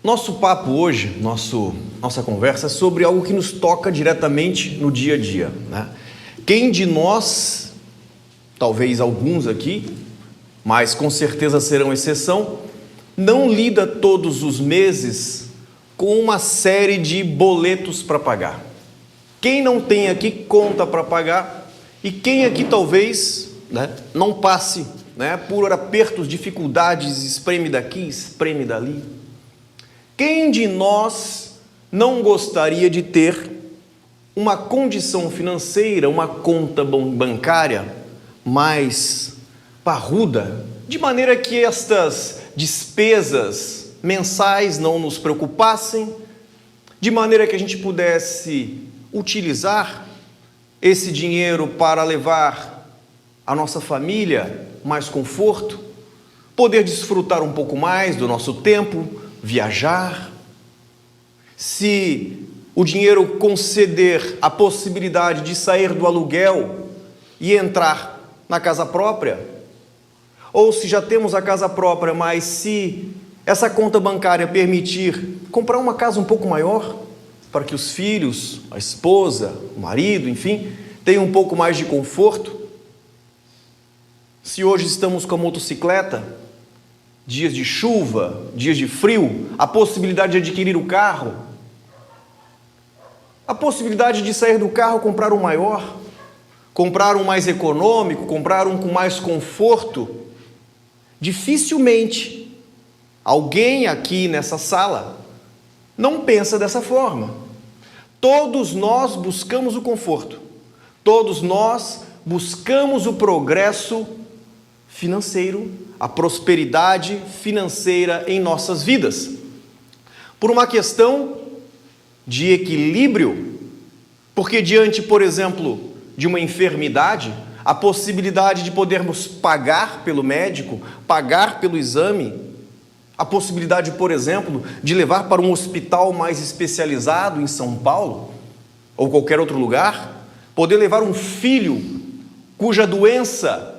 Nosso papo hoje, nossa conversa é sobre algo que nos toca diretamente no dia a dia, né? Quem de nós, talvez alguns aqui, mas com certeza serão exceção, não lida todos os meses com uma série de boletos para pagar? Quem não tem aqui conta para pagar e quem aqui talvez, não passe, por apertos, dificuldades, espreme daqui, espreme dali? Quem de nós não gostaria de ter uma condição financeira, uma conta bancária mais parruda, de maneira que estas despesas mensais não nos preocupassem, de maneira que a gente pudesse utilizar esse dinheiro para levar a nossa família mais conforto, poder desfrutar um pouco mais do nosso tempo, viajar? Se o dinheiro conceder a possibilidade de sair do aluguel e entrar na casa própria, ou se já temos a casa própria, mas se essa conta bancária permitir comprar uma casa um pouco maior, para que os filhos, a esposa, o marido, enfim, tenham um pouco mais de conforto. Se hoje estamos com a motocicleta, dias de chuva, dias de frio, a possibilidade de adquirir o carro, a possibilidade de sair do carro, comprar um maior, comprar um mais econômico, comprar um com mais conforto. Dificilmente alguém aqui nessa sala não pensa dessa forma. Todos nós buscamos o conforto, todos nós buscamos o progresso financeiro, a prosperidade financeira em nossas vidas, por uma questão de equilíbrio, porque diante, por exemplo, de uma enfermidade, a possibilidade de podermos pagar pelo médico, pagar pelo exame, a possibilidade, por exemplo, de levar para um hospital mais especializado em São Paulo, ou qualquer outro lugar, poder levar um filho cuja doença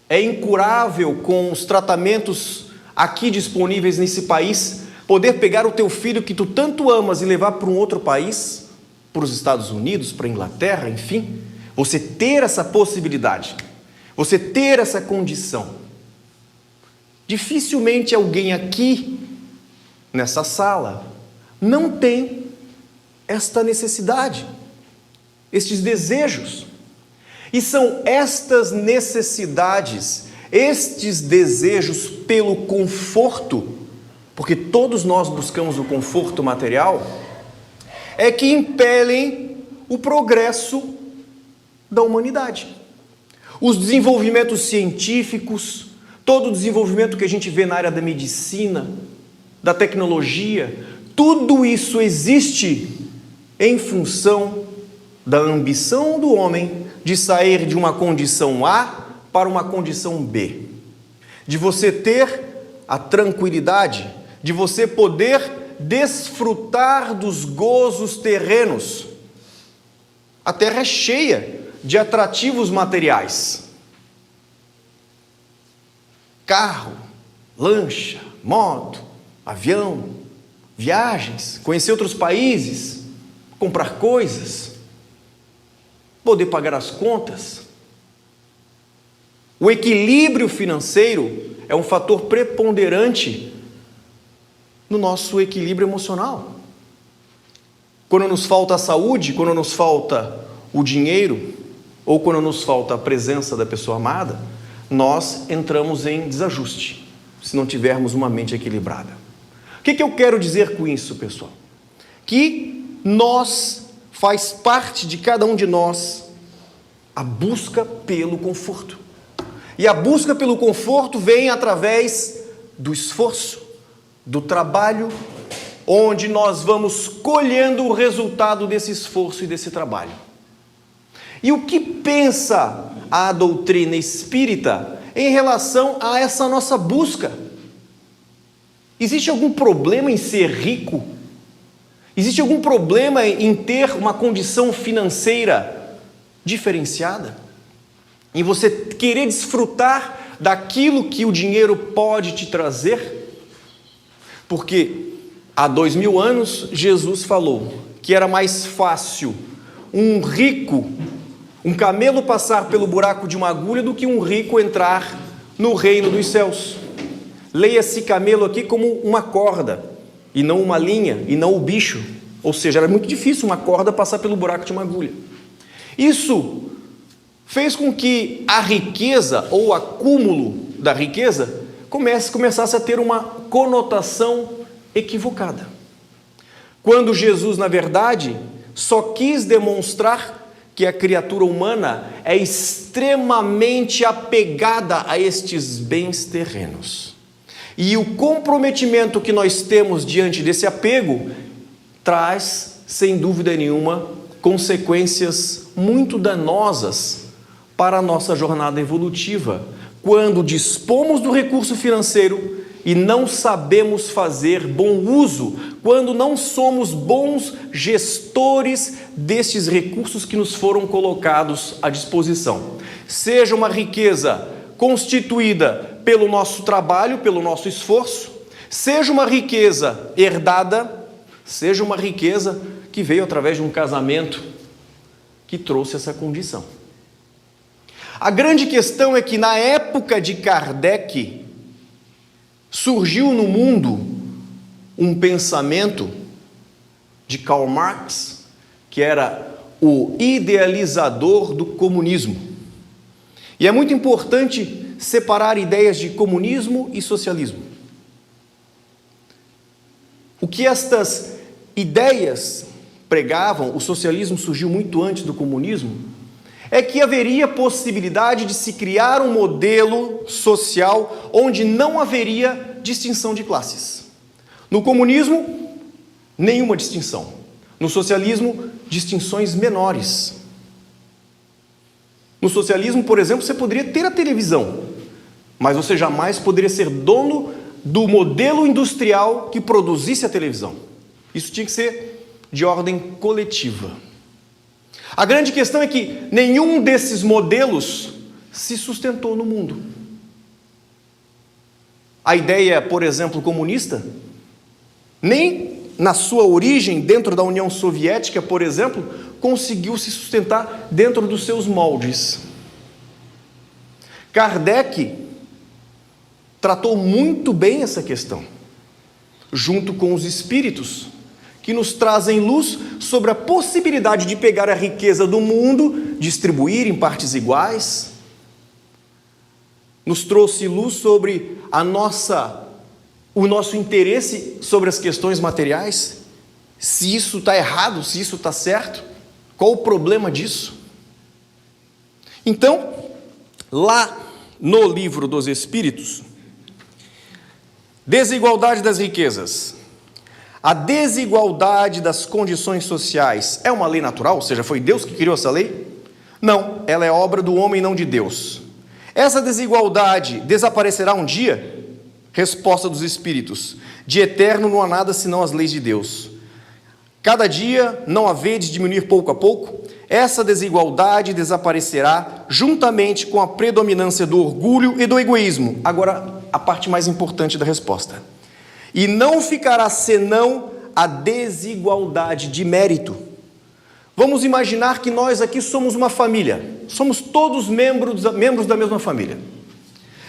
é incurável com os tratamentos aqui disponíveis nesse país, poder pegar o teu filho que tu tanto amas e levar para um outro país, para os Estados Unidos, para a Inglaterra, enfim, você ter essa possibilidade, você ter essa condição. Dificilmente alguém aqui, nessa sala, não tem esta necessidade, estes desejos. E são estas necessidades, estes desejos pelo conforto, porque todos nós buscamos o conforto material, é que impelem o progresso da humanidade. Os desenvolvimentos científicos, todo o desenvolvimento que a gente vê na área da medicina, da tecnologia, tudo isso existe em função da ambição do homem de sair de uma condição A para uma condição B, de você ter a tranquilidade, de você poder desfrutar dos gozos terrenos. A terra é cheia de atrativos materiais. Carro, lancha, moto, avião, viagens, conhecer outros países, comprar coisas, poder pagar as contas. O equilíbrio financeiro é um fator preponderante no nosso equilíbrio emocional. Quando nos falta a saúde, quando nos falta o dinheiro, ou quando nos falta a presença da pessoa amada, nós entramos em desajuste, se não tivermos uma mente equilibrada. O que eu quero dizer com isso, pessoal? Que faz parte de cada um de nós a busca pelo conforto. E a busca pelo conforto vem através do esforço, do trabalho, onde nós vamos colhendo o resultado desse esforço e desse trabalho. E o que pensa a doutrina espírita em relação a essa nossa busca? Existe algum problema em ser rico? Existe algum problema em ter uma condição financeira diferenciada? Em você querer desfrutar daquilo que o dinheiro pode te trazer? Porque Há 2000 anos, Jesus falou que era mais fácil um rico, um camelo passar pelo buraco de uma agulha do que um rico entrar no reino dos céus. Leia-se camelo aqui como uma corda, e não uma linha, e não o bicho. Ou seja, era muito difícil uma corda passar pelo buraco de uma agulha. Isso fez com que a riqueza, ou o acúmulo da riqueza, começasse a ter uma conotação equivocada. Quando Jesus, na verdade, só quis demonstrar que a criatura humana é extremamente apegada a estes bens terrenos. E o comprometimento que nós temos diante desse apego traz, sem dúvida nenhuma, consequências muito danosas para a nossa jornada evolutiva, quando dispomos do recurso financeiro e não sabemos fazer bom uso, quando não somos bons gestores destes recursos que nos foram colocados à disposição. Seja uma riqueza constituída pelo nosso trabalho, pelo nosso esforço, seja uma riqueza herdada, seja uma riqueza que veio através de um casamento que trouxe essa condição. A grande questão é que na época de Kardec, surgiu no mundo um pensamento de Karl Marx, que era o idealizador do comunismo. E é muito importante separar ideias de comunismo e socialismo. O que estas ideias pregavam, o socialismo surgiu muito antes do comunismo, é que haveria possibilidade de se criar um modelo social onde não haveria distinção de classes. No comunismo, nenhuma distinção. No socialismo, distinções menores. No socialismo, por exemplo, você poderia ter a televisão, mas você jamais poderia ser dono do modelo industrial que produzisse a televisão. Isso tinha que ser de ordem coletiva. A grande questão é que nenhum desses modelos se sustentou no mundo. A ideia, por exemplo, comunista, nem na sua origem, dentro da União Soviética, por exemplo, conseguiu se sustentar dentro dos seus moldes. Kardec tratou muito bem essa questão, junto com os espíritos, que nos trazem luz sobre a possibilidade de pegar a riqueza do mundo, distribuir em partes iguais. Nos trouxe luz sobre o nosso interesse sobre as questões materiais, se isso está errado, se isso está certo, qual o problema disso? Então, lá no Livro dos Espíritos, Desigualdade das Riquezas. A desigualdade das condições sociais é uma lei natural? Ou seja, foi Deus que criou essa lei? Não, ela é obra do homem, não de Deus. Essa desigualdade desaparecerá um dia? Resposta dos Espíritos: de eterno não há nada senão as leis de Deus. Cada dia não havedes diminuir pouco a pouco, essa desigualdade desaparecerá juntamente com a predominância do orgulho e do egoísmo. Agora, a parte mais importante da resposta. E não ficará senão a desigualdade de mérito. Vamos imaginar que nós aqui somos uma família, somos todos membros da mesma família.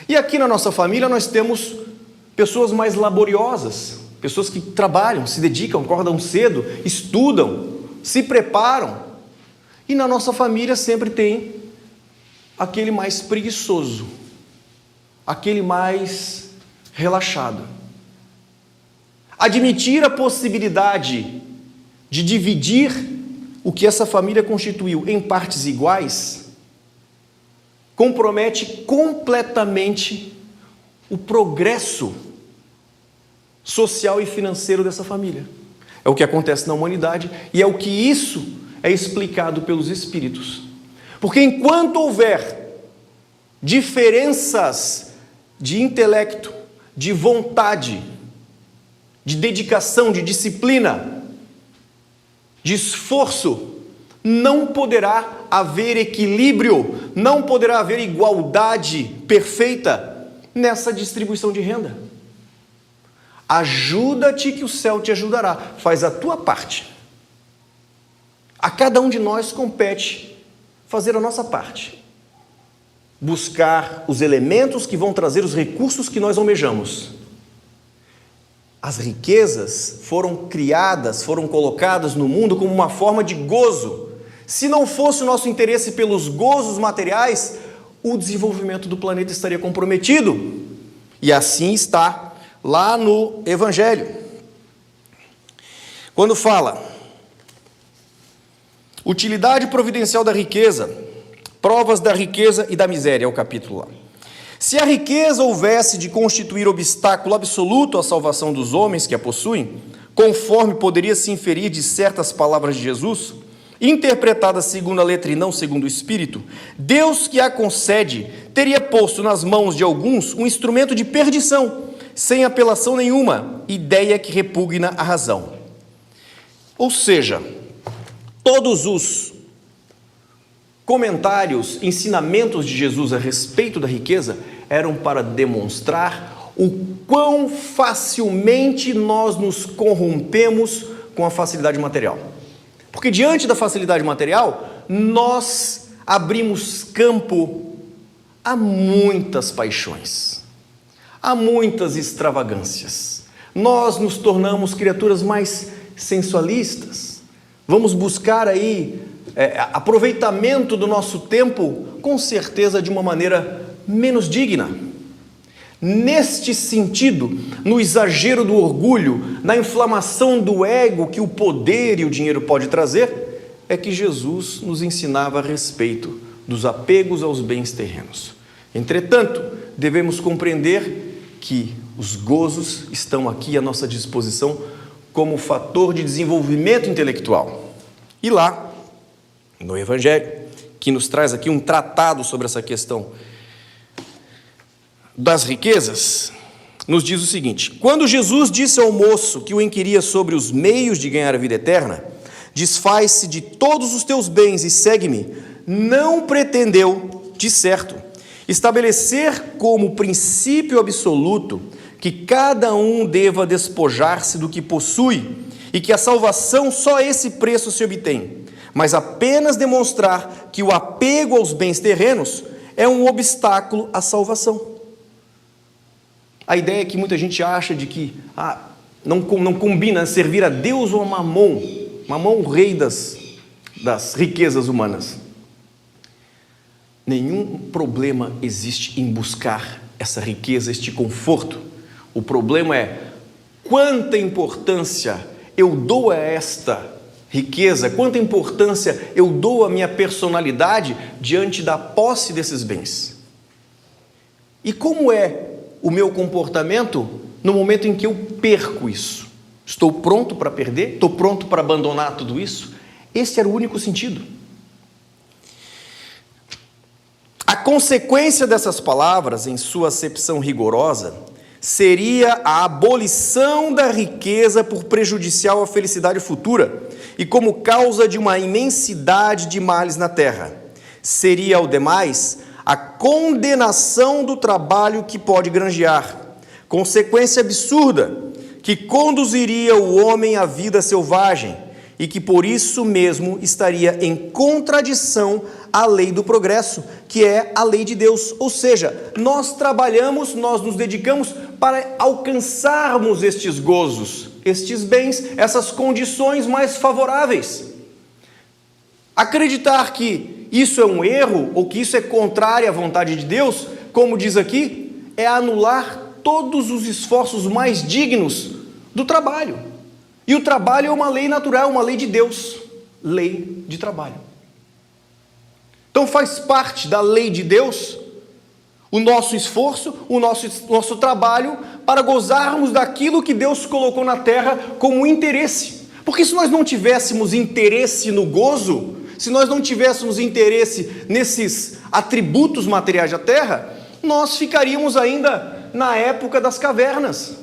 E aqui na nossa família nós temos pessoas mais laboriosas, pessoas que trabalham, se dedicam, acordam cedo, estudam, se preparam. E na nossa família sempre tem aquele mais preguiçoso, aquele mais relaxado. Admitir a possibilidade de dividir o que essa família constituiu em partes iguais compromete completamente o progresso social e financeiro dessa família. É o que acontece na humanidade e é o que isso é explicado pelos espíritos. Porque enquanto houver diferenças de intelecto, de vontade, de dedicação, de disciplina, de esforço, não poderá haver equilíbrio, não poderá haver igualdade perfeita nessa distribuição de renda. Ajuda-te que o céu te ajudará. Faz a tua parte. A cada um de nós compete fazer a nossa parte. Buscar os elementos que vão trazer os recursos que nós almejamos. As riquezas foram criadas, foram colocadas no mundo como uma forma de gozo. Se não fosse o nosso interesse pelos gozos materiais, o desenvolvimento do planeta estaria comprometido. E assim está lá no Evangelho. Quando fala utilidade providencial da riqueza, provas da riqueza e da miséria, é o capítulo lá. Se a riqueza houvesse de constituir obstáculo absoluto à salvação dos homens que a possuem, conforme poderia se inferir de certas palavras de Jesus, interpretadas segundo a letra e não segundo o Espírito, Deus que a concede teria posto nas mãos de alguns um instrumento de perdição, sem apelação nenhuma, ideia que repugna a razão. Ou seja, todos os comentários, ensinamentos de Jesus a respeito da riqueza eram para demonstrar o quão facilmente nós nos corrompemos com a facilidade material. Porque diante da facilidade material, nós abrimos campo a muitas paixões, a muitas extravagâncias. Nós nos tornamos criaturas mais sensualistas. Vamos buscar aí aproveitamento do nosso tempo, com certeza de uma maneira menos digna. Neste sentido, no exagero do orgulho, na inflamação do ego que o poder e o dinheiro pode trazer, é que Jesus nos ensinava a respeito dos apegos aos bens terrenos. Entretanto, devemos compreender que os gozos estão aqui à nossa disposição como fator de desenvolvimento intelectual. E lá, no Evangelho, que nos traz aqui um tratado sobre essa questão das riquezas, nos diz o seguinte: quando Jesus disse ao moço que o inquiria sobre os meios de ganhar a vida eterna, desfaz-se de todos os teus bens e segue-me, não pretendeu, de certo, estabelecer como princípio absoluto que cada um deva despojar-se do que possui e que a salvação só a esse preço se obtém, mas apenas demonstrar que o apego aos bens terrenos é um obstáculo à salvação. A ideia é que muita gente acha de que não combina servir a Deus ou a Mamon. Mamon, o rei das riquezas humanas. Nenhum problema existe em buscar essa riqueza, este conforto. O problema é quanta importância eu dou a esta riqueza, quanta importância eu dou à minha personalidade diante da posse desses bens. E como é o meu comportamento no momento em que eu perco isso? Estou pronto para perder? Estou pronto para abandonar tudo isso? Esse era o único sentido. A consequência dessas palavras, em sua acepção rigorosa, seria a abolição da riqueza por prejudicial à felicidade futura e como causa de uma imensidade de males na terra. Seria, ao demais, a condenação do trabalho que pode granjear, consequência absurda que conduziria o homem à vida selvagem e que por isso mesmo estaria em contradição à lei do progresso, que é a lei de Deus. Ou seja, nós trabalhamos, nós nos dedicamos para alcançarmos estes gozos, estes bens, essas condições mais favoráveis. Acreditar que isso é um erro, ou que isso é contrário à vontade de Deus, como diz aqui, é anular todos os esforços mais dignos do trabalho. E o trabalho é uma lei natural, uma lei de Deus, lei de trabalho. Então faz parte da lei de Deus o nosso esforço, o nosso trabalho para gozarmos daquilo que Deus colocou na terra como interesse. Porque se nós não tivéssemos interesse no gozo, se nós não tivéssemos interesse nesses atributos materiais da terra, nós ficaríamos ainda na época das cavernas,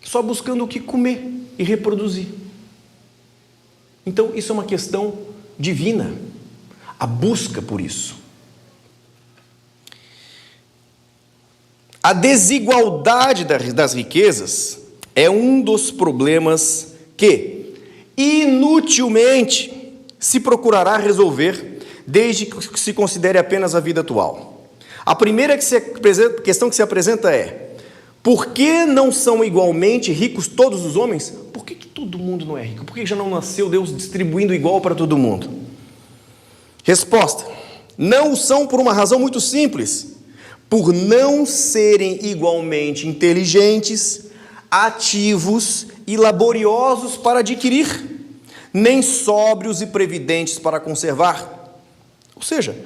só buscando o que comer e reproduzir. Então, isso é uma questão divina, a busca por isso. A desigualdade das riquezas é um dos problemas que inutilmente se procurará resolver desde que se considere apenas a vida atual. A primeira questão que se apresenta é: por que não são igualmente ricos todos os homens? Por que todo mundo não é rico? Por que já não nasceu Deus distribuindo igual para todo mundo? Resposta: não o são por uma razão muito simples. Por não serem igualmente inteligentes, ativos e laboriosos para adquirir, nem sóbrios e previdentes para conservar. Ou seja,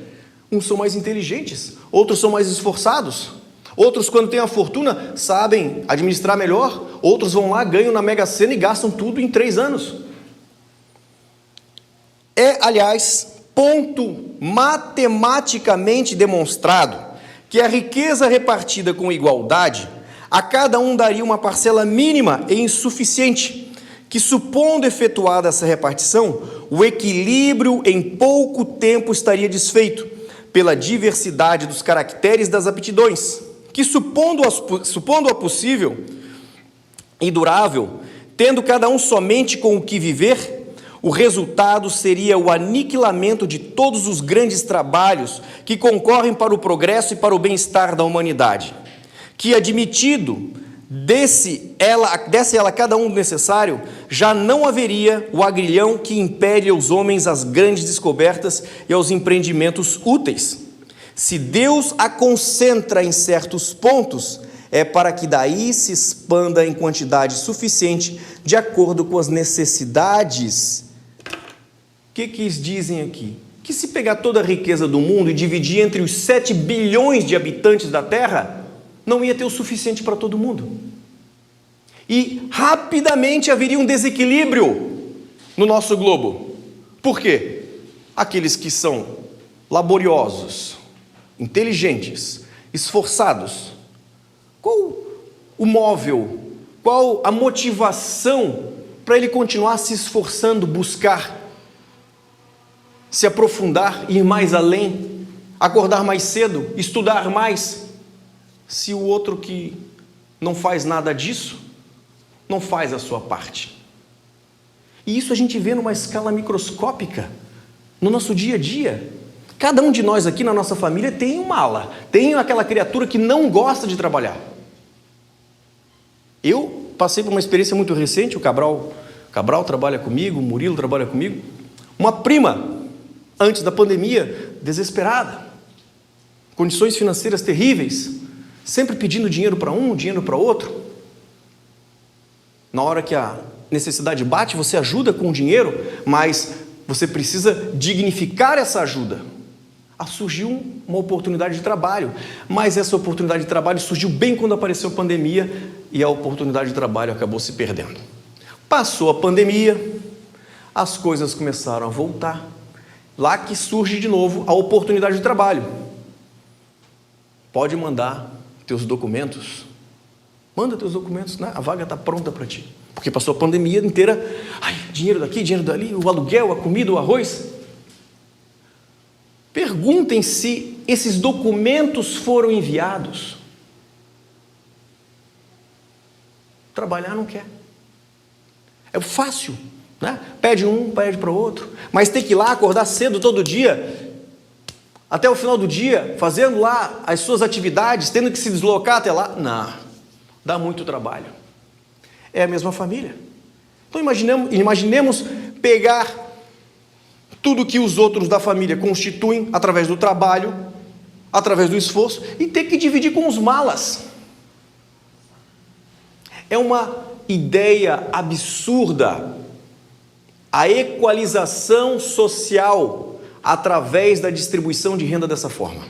uns são mais inteligentes, outros são mais esforçados, outros, quando têm a fortuna, sabem administrar melhor, outros vão lá, ganham na Mega Sena e gastam tudo em 3 anos. É, aliás, ponto matematicamente demonstrado que a riqueza repartida com igualdade, a cada um daria uma parcela mínima e insuficiente, que, supondo efetuada essa repartição, o equilíbrio em pouco tempo estaria desfeito, pela diversidade dos caracteres das aptidões, que, supondo-a possível e durável, tendo cada um somente com o que viver, o resultado seria o aniquilamento de todos os grandes trabalhos que concorrem para o progresso e para o bem-estar da humanidade, que, admitido, desse ela cada um necessário, já não haveria o agrilhão que impede aos homens as grandes descobertas e aos empreendimentos úteis. Se Deus a concentra em certos pontos, é para que daí se expanda em quantidade suficiente de acordo com as necessidades. O que eles dizem aqui? Que se pegar toda a riqueza do mundo e dividir entre os 7 bilhões de habitantes da Terra, não ia ter o suficiente para todo mundo. E rapidamente haveria um desequilíbrio no nosso globo. Por quê? Aqueles que são laboriosos, inteligentes, esforçados, qual o móvel, qual a motivação para ele continuar se esforçando, buscar, se aprofundar, ir mais além, acordar mais cedo, estudar mais, se o outro que não faz nada disso, não faz a sua parte? E isso a gente vê numa escala microscópica, no nosso dia a dia. Cada um de nós aqui na nossa família tem um mala, tem aquela criatura que não gosta de trabalhar. Eu passei por uma experiência muito recente, o Cabral trabalha comigo, o Murilo trabalha comigo, uma prima, antes da pandemia, desesperada, condições financeiras terríveis, sempre pedindo dinheiro para um, dinheiro para outro. Na hora que a necessidade bate, você ajuda com o dinheiro, mas você precisa dignificar essa ajuda. Surgiu uma oportunidade de trabalho, mas essa oportunidade de trabalho surgiu bem quando apareceu a pandemia e a oportunidade de trabalho acabou se perdendo. Passou a pandemia, as coisas começaram a voltar, lá que surge de novo a oportunidade de trabalho. Pode mandar teus documentos, manda teus documentos, né? A vaga está pronta para ti, porque passou a pandemia inteira, dinheiro daqui, dinheiro dali, o aluguel, a comida, o arroz. Perguntem se esses documentos foram enviados. Trabalhar não quer. É fácil, né? Pede um, pede para o outro, mas tem que ir lá, acordar cedo todo dia, até o final do dia, fazendo lá as suas atividades, tendo que se deslocar até lá. Não, dá muito trabalho. É a mesma família. Então imaginemos pegar tudo que os outros da família constituem através do trabalho, através do esforço, e ter que dividir com os malas. É uma ideia absurda a equalização social através da distribuição de renda dessa forma.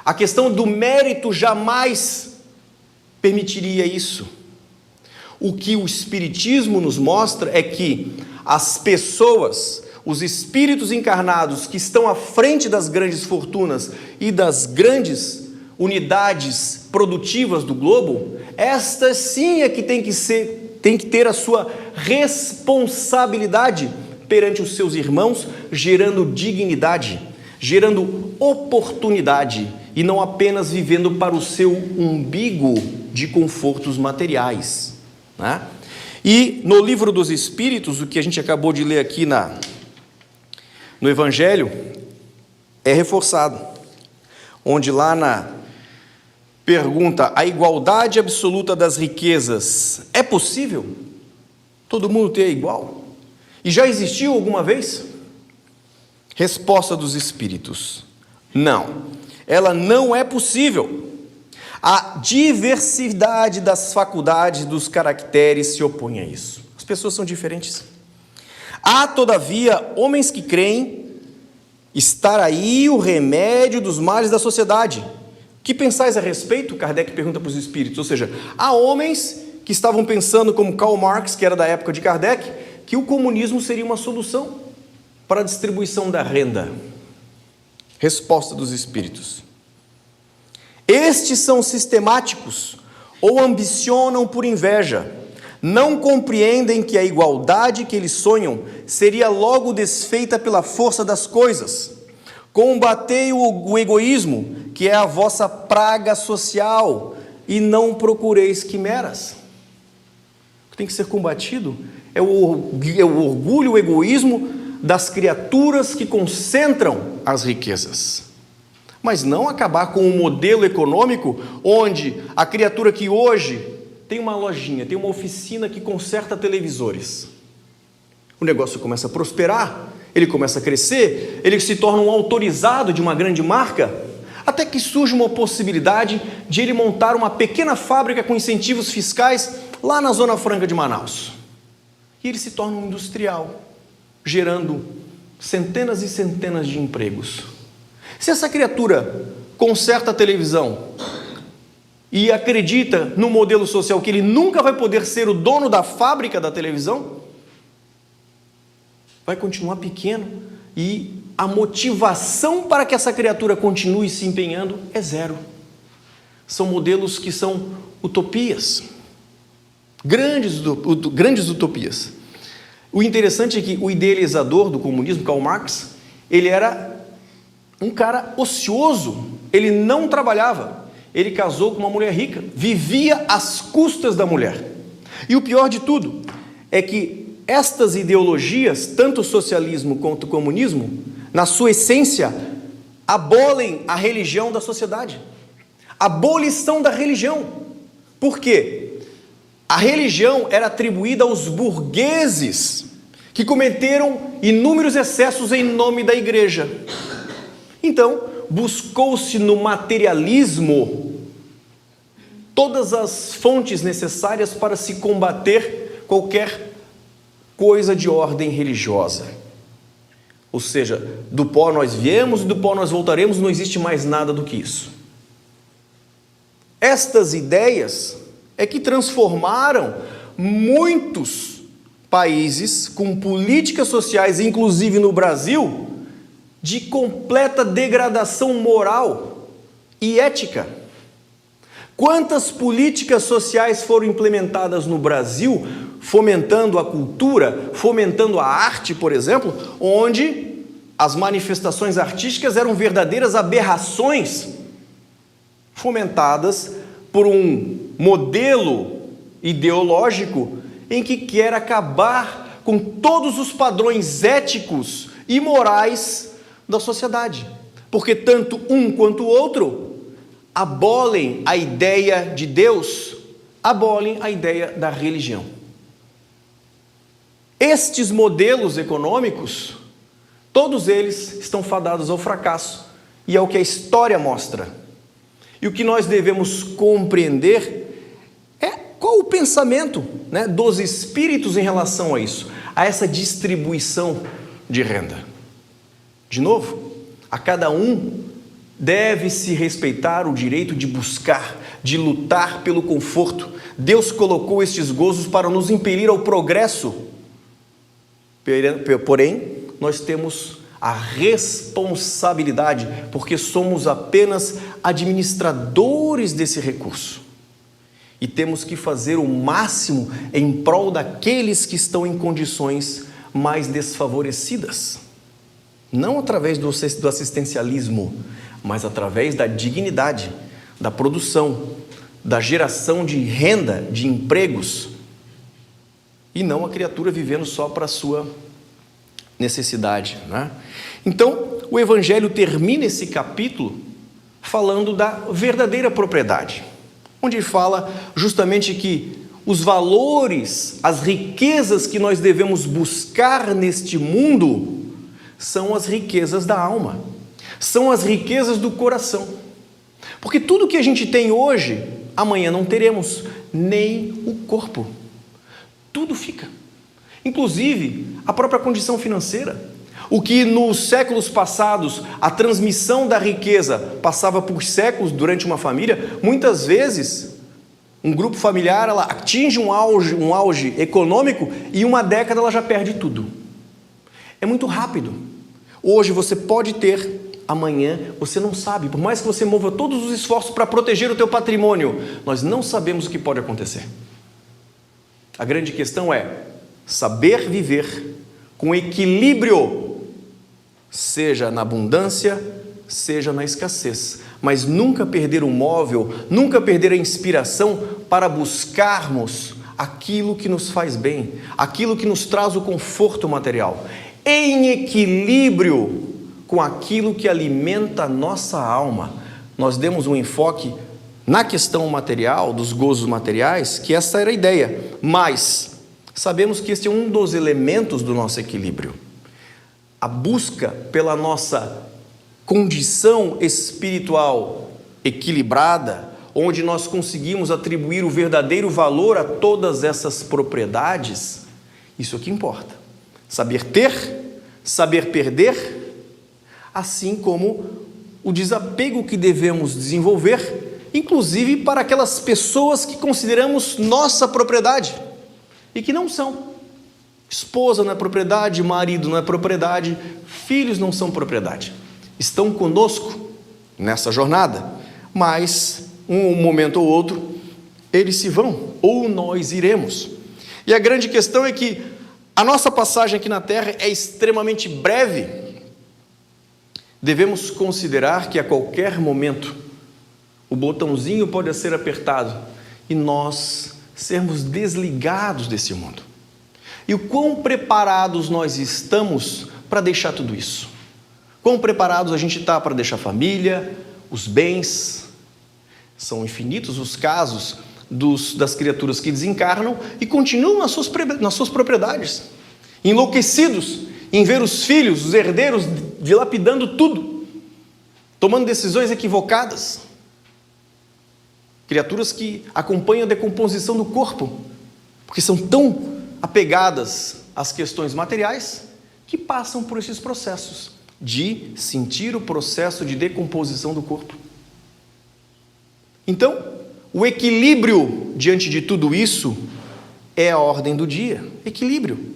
A questão do mérito jamais permitiria isso. O que o Espiritismo nos mostra é que as pessoas, os espíritos encarnados que estão à frente das grandes fortunas e das grandes unidades produtivas do globo, estas sim é que tem que ter a sua responsabilidade perante os seus irmãos, gerando dignidade, gerando oportunidade e não apenas vivendo para o seu umbigo de confortos materiais, né? E no livro dos Espíritos, o que a gente acabou de ler aqui no Evangelho, é reforçado, onde lá na pergunta, a igualdade absoluta das riquezas, é possível todo mundo ter igual? E já existiu alguma vez? Resposta dos Espíritos, não, ela não é possível. A diversidade das faculdades, dos caracteres se opõe a isso. As pessoas são diferentes. Há, todavia, homens que creem estar aí o remédio dos males da sociedade. O que pensais a respeito? Kardec pergunta para os espíritos. Ou seja, há homens que estavam pensando, como Karl Marx, que era da época de Kardec, que o comunismo seria uma solução para a distribuição da renda. Resposta dos espíritos. Estes são sistemáticos ou ambicionam por inveja. Não compreendem que a igualdade que eles sonham seria logo desfeita pela força das coisas. Combatei o egoísmo, que é a vossa praga social, e não procureis quimeras. O que tem que ser combatido é o orgulho, o egoísmo das criaturas que concentram as riquezas. Mas não acabar com um modelo econômico onde a criatura que hoje tem uma lojinha, tem uma oficina que conserta televisores. O negócio começa a prosperar, ele começa a crescer, ele se torna um autorizado de uma grande marca, até que surge uma possibilidade de ele montar uma pequena fábrica com incentivos fiscais lá na Zona Franca de Manaus. E ele se torna um industrial, gerando centenas e centenas de empregos. Se essa criatura conserta a televisão e acredita no modelo social que ele nunca vai poder ser o dono da fábrica da televisão, vai continuar pequeno e a motivação para que essa criatura continue se empenhando é zero. São modelos que são utopias, grandes utopias. O interessante é que o idealizador do comunismo, Karl Marx, ele era um cara ocioso, ele não trabalhava, ele casou com uma mulher rica, vivia às custas da mulher. E o pior de tudo é que estas ideologias, tanto o socialismo quanto o comunismo, na sua essência, abolem a religião da sociedade. Abolição da religião. Por quê? A religião era atribuída aos burgueses que cometeram inúmeros excessos em nome da igreja. Então, buscou-se no materialismo todas as fontes necessárias para se combater qualquer coisa de ordem religiosa. Ou seja, do pó nós viemos e do pó nós voltaremos, não existe mais nada do que isso. Estas ideias é que transformaram muitos países com políticas sociais, inclusive no Brasil, de completa degradação moral e ética. Quantas políticas sociais foram implementadas no Brasil, fomentando a cultura, fomentando a arte, por exemplo, onde as manifestações artísticas eram verdadeiras aberrações, fomentadas por um modelo ideológico em que quer acabar com todos os padrões éticos e morais da sociedade, porque tanto um quanto o outro abolem a ideia de Deus, abolem a ideia da religião. Estes modelos econômicos, todos eles estão fadados ao fracasso, e é o que a história mostra. E o que nós devemos compreender é qual o pensamento, dos espíritos em relação a isso, a essa distribuição de renda. De novo, a cada um deve-se respeitar o direito de buscar, de lutar pelo conforto. Deus colocou estes gozos para nos impelir ao progresso. Porém, nós temos a responsabilidade, porque somos apenas administradores desse recurso. E temos que fazer o máximo em prol daqueles que estão em condições mais desfavorecidas. não através do assistencialismo, mas através da dignidade, da produção, da geração de renda, de empregos, e não a criatura vivendo só para a sua necessidade, né? Então, o Evangelho termina esse capítulo falando da verdadeira propriedade, onde ele fala justamente que os valores, as riquezas que nós devemos buscar neste mundo são as riquezas da alma, são as riquezas do coração. Porque tudo que a gente tem hoje, amanhã não teremos, nem o corpo. Tudo fica. Inclusive, a própria condição financeira. O que nos séculos passados, a transmissão da riqueza passava por séculos durante uma família, muitas vezes, um grupo familiar ela atinge um auge econômico e em uma década ela já perde tudo. É muito rápido. Hoje você pode ter, amanhã você não sabe. Por mais que você mova todos os esforços para proteger o teu patrimônio, nós não sabemos o que pode acontecer. A grande questão é saber viver com equilíbrio, seja na abundância, seja na escassez, mas nunca perder o móvel, nunca perder a inspiração para buscarmos aquilo que nos faz bem, aquilo que nos traz o conforto material, em equilíbrio com aquilo que alimenta a nossa alma. Nós demos um enfoque na questão material, dos gozos materiais, que essa era a ideia, mas sabemos que este é um dos elementos do nosso equilíbrio. A busca pela nossa condição espiritual equilibrada, onde nós conseguimos atribuir o verdadeiro valor a todas essas propriedades, isso é que importa. Saber ter, saber perder, assim como o desapego que devemos desenvolver, inclusive para aquelas pessoas que consideramos nossa propriedade e que não são. Esposa não é propriedade, marido não é propriedade, filhos não são propriedade. Estão conosco nessa jornada, mas um momento ou outro eles se vão, ou nós iremos. E a grande questão é que a nossa passagem aqui na Terra é extremamente breve. Devemos considerar que a qualquer momento o botãozinho pode ser apertado e nós sermos desligados desse mundo. E o quão preparados nós estamos para deixar tudo isso? Quão preparados a gente está para deixar a família, os bens? São infinitos os casos das criaturas que desencarnam e continuam nas suas propriedades, enlouquecidos em ver os filhos, os herdeiros, dilapidando tudo, tomando decisões equivocadas. Criaturas que acompanham a decomposição do corpo, porque são tão apegadas às questões materiais que passam por esses processos de sentir o processo de decomposição do corpo. Então, o equilíbrio diante de tudo isso é a ordem do dia. Equilíbrio.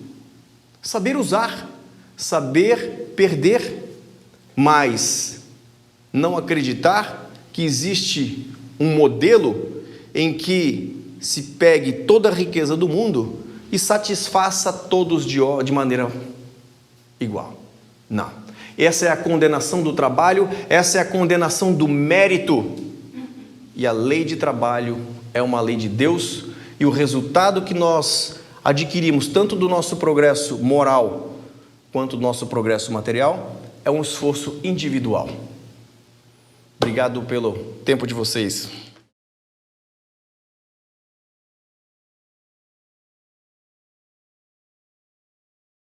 Saber usar, saber perder, mas não acreditar que existe um modelo em que se pegue toda a riqueza do mundo e satisfaça todos de maneira igual. Não. Essa é a condenação do trabalho, essa é a condenação do mérito. E a lei de trabalho é uma lei de Deus, e o resultado que nós adquirimos, tanto do nosso progresso moral quanto do nosso progresso material, é um esforço individual. Obrigado pelo tempo de vocês.